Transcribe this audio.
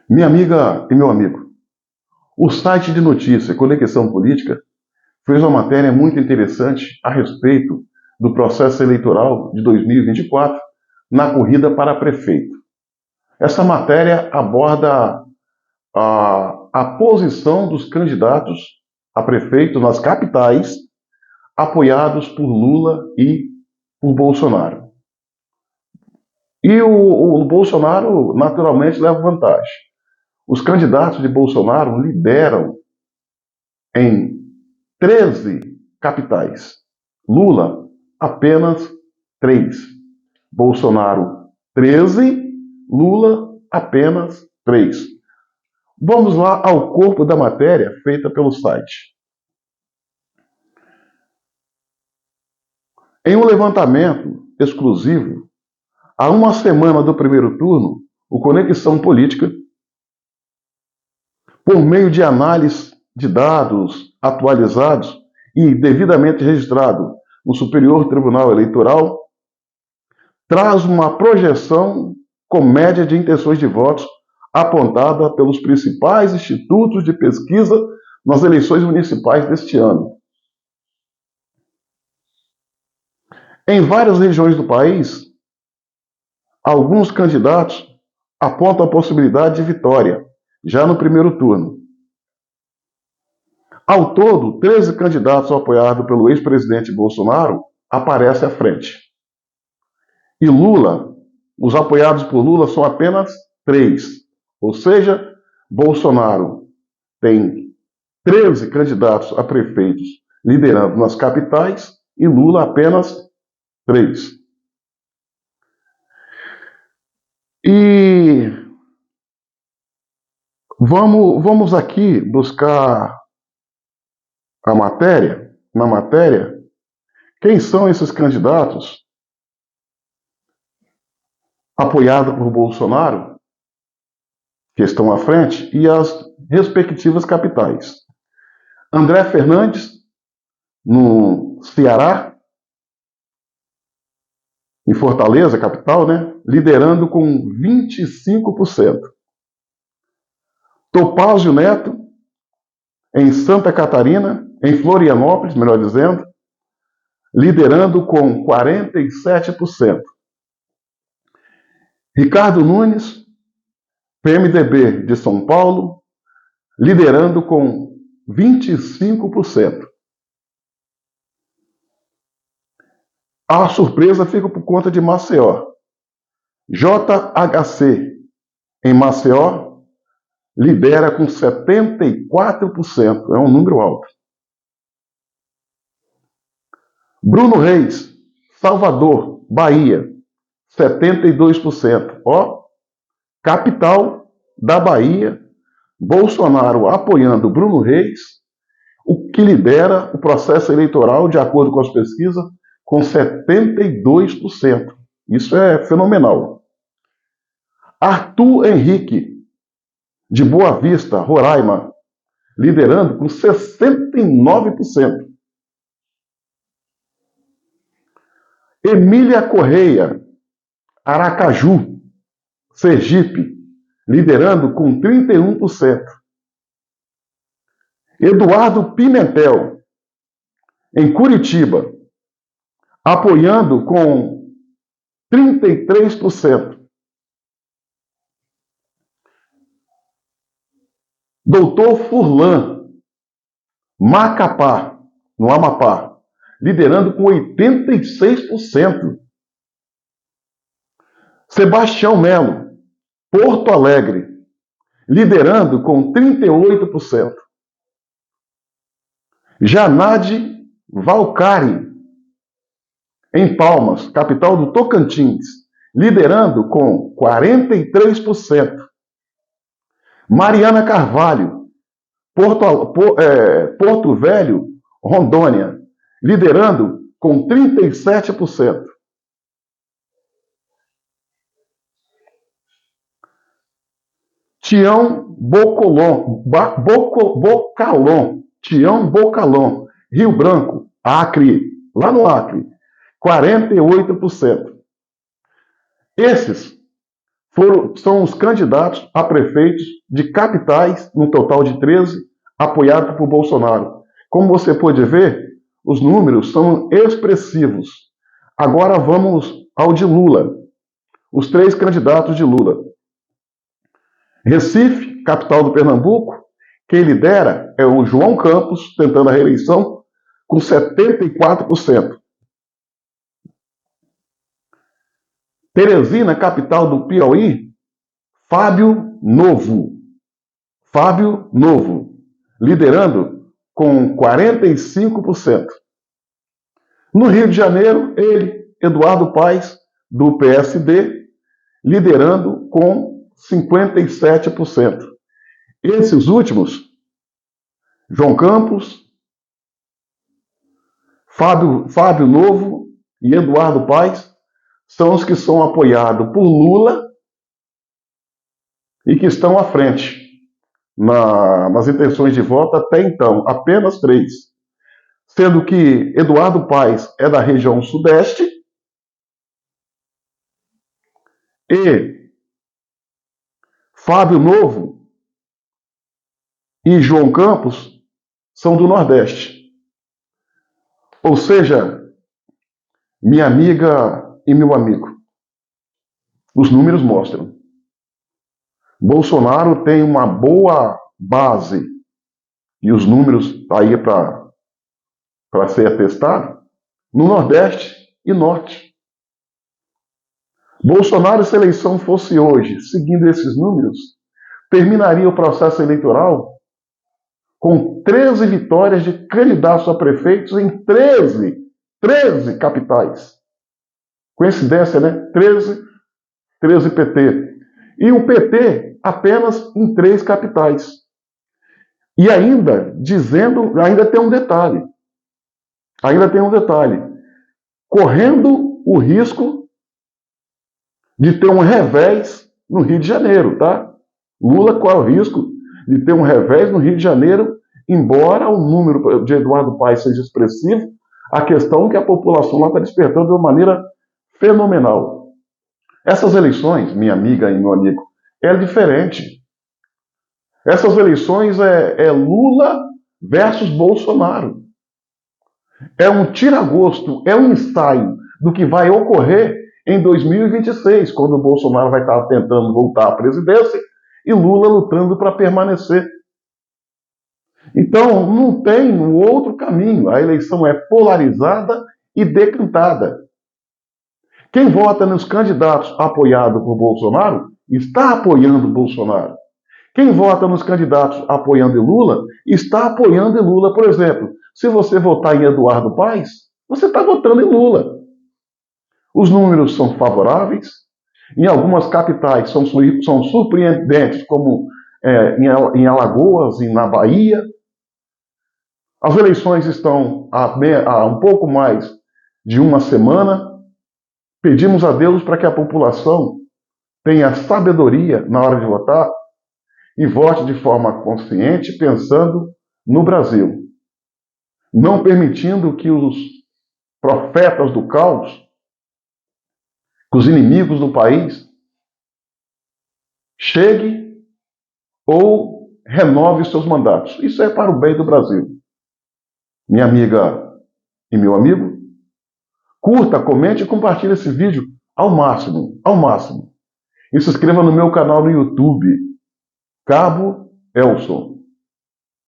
Minha amiga e meu amigo, o site de notícia Conexão Política fez uma matéria muito interessante a respeito do processo eleitoral de 2024 na corrida para prefeito. Essa matéria aborda a posição dos candidatos a prefeito nas capitais, apoiados por Lula e por Bolsonaro. E o Bolsonaro, naturalmente, leva vantagem. Os candidatos de Bolsonaro lideram em 13 capitais. Lula, apenas 3. Bolsonaro, 13. Lula, apenas 3. Vamos lá ao corpo da matéria feita pelo site. Em um levantamento exclusivo, há uma semana do primeiro turno, o Conexão Política, por meio de análise de dados atualizados e devidamente registrado no Superior Tribunal Eleitoral, traz uma projeção com média de intenções de votos apontada pelos principais institutos de pesquisa nas eleições municipais deste ano. Em várias regiões do país, alguns candidatos apontam a possibilidade de vitória já no primeiro turno. Ao todo, 13 candidatos apoiados pelo ex-presidente Bolsonaro aparecem à frente. E Lula, os apoiados por Lula são apenas 3. Ou seja, Bolsonaro tem 13 candidatos a prefeitos liderando nas capitais e Lula apenas 3. E vamos aqui buscar a matéria, na matéria, quem são esses candidatos apoiados por Bolsonaro, que estão à frente, e as respectivas capitais. André Fernandes, no Ceará, em Fortaleza, capital, né? Liderando com 25%. Topázio Neto, em Santa Catarina, em Florianópolis, melhor dizendo, liderando com 47%. Ricardo Nunes, PMDB de São Paulo, liderando com 25%. A surpresa fica por conta de Maceió. JHC, em Maceió, lidera com 74%. É um número alto. Bruno Reis, Salvador, Bahia, 72%. Ó, capital da Bahia, Bolsonaro apoiando Bruno Reis, o que lidera o processo eleitoral, de acordo com as pesquisas, com 72%. Isso é fenomenal. Arthur Henrique, de Boa Vista, Roraima, liderando com 69%. Emília Correia, Aracaju, Sergipe, liderando com 31%. Eduardo Pimentel, em Curitiba, apoiando com 33%. Doutor Furlan, Macapá, no Amapá, liderando com 86%. Sebastião Melo, Porto Alegre, liderando com 38%. Janade Valcari, em Palmas, capital do Tocantins, liderando com 43%. Mariana Carvalho, Porto Velho, Rondônia, liderando com 37%. Tião Bocalon, Rio Branco, Acre, lá no Acre, 48%. Esses são os candidatos a prefeitos de capitais, no total de 13, apoiados por Bolsonaro. Como você pode ver, os números são expressivos. Agora vamos ao de Lula. Os 3 candidatos de Lula. Recife, capital do Pernambuco, quem lidera é o João Campos, tentando a reeleição, com 74%. Teresina, capital do Piauí, Fábio Novo, liderando com 45%. No Rio de Janeiro, ele, Eduardo Paes, do PSD, liderando com 57%. Esses últimos, João Campos, Fábio Novo e Eduardo Paes, são os que são apoiados por Lula e que estão à frente nas intenções de voto até então, apenas 3. Sendo que Eduardo Paes é da região sudeste e Fábio Novo e João Campos são do Nordeste. Ou seja, minha amiga e meu amigo, os números mostram. Bolsonaro tem uma boa base e os números aí para ser atestado no Nordeste e Norte. Bolsonaro, se a eleição fosse hoje, seguindo esses números, terminaria o processo eleitoral com 13 vitórias de candidatos a prefeitos em 13 capitais. Coincidência, né? 13 PT. E o PT apenas em 3 capitais. E ainda tem um detalhe. Correndo o risco de ter um revés no Rio de Janeiro, tá? Lula corre o risco de ter um revés no Rio de Janeiro, embora o número de Eduardo Paes seja expressivo, a questão é que a população lá está despertando de uma maneira fenomenal. Essas eleições, minha amiga e meu amigo, é diferente. Essas eleições é Lula versus Bolsonaro. É um tira-gosto, é um ensaio do que vai ocorrer em 2026, quando o Bolsonaro vai estar tentando voltar à presidência e Lula lutando para permanecer. Então, não tem um outro caminho. A eleição é polarizada e decantada. Quem vota nos candidatos apoiados por Bolsonaro está apoiando Bolsonaro. Quem vota nos candidatos apoiando Lula está apoiando Lula. Por exemplo, se você votar em Eduardo Paes, você está votando em Lula. Os números são favoráveis. Em algumas capitais são surpreendentes, como em Alagoas e na Bahia. As eleições estão há um pouco mais de uma semana. Pedimos a Deus para que a população tenha sabedoria na hora de votar e vote de forma consciente, pensando no Brasil. Não permitindo que os profetas do caos, os inimigos do país, cheguem ou renove seus mandatos. Isso é para o bem do Brasil. Minha amiga e meu amigo, curta, comente e compartilhe esse vídeo ao máximo. E se inscreva no meu canal no YouTube, Cabo Elson.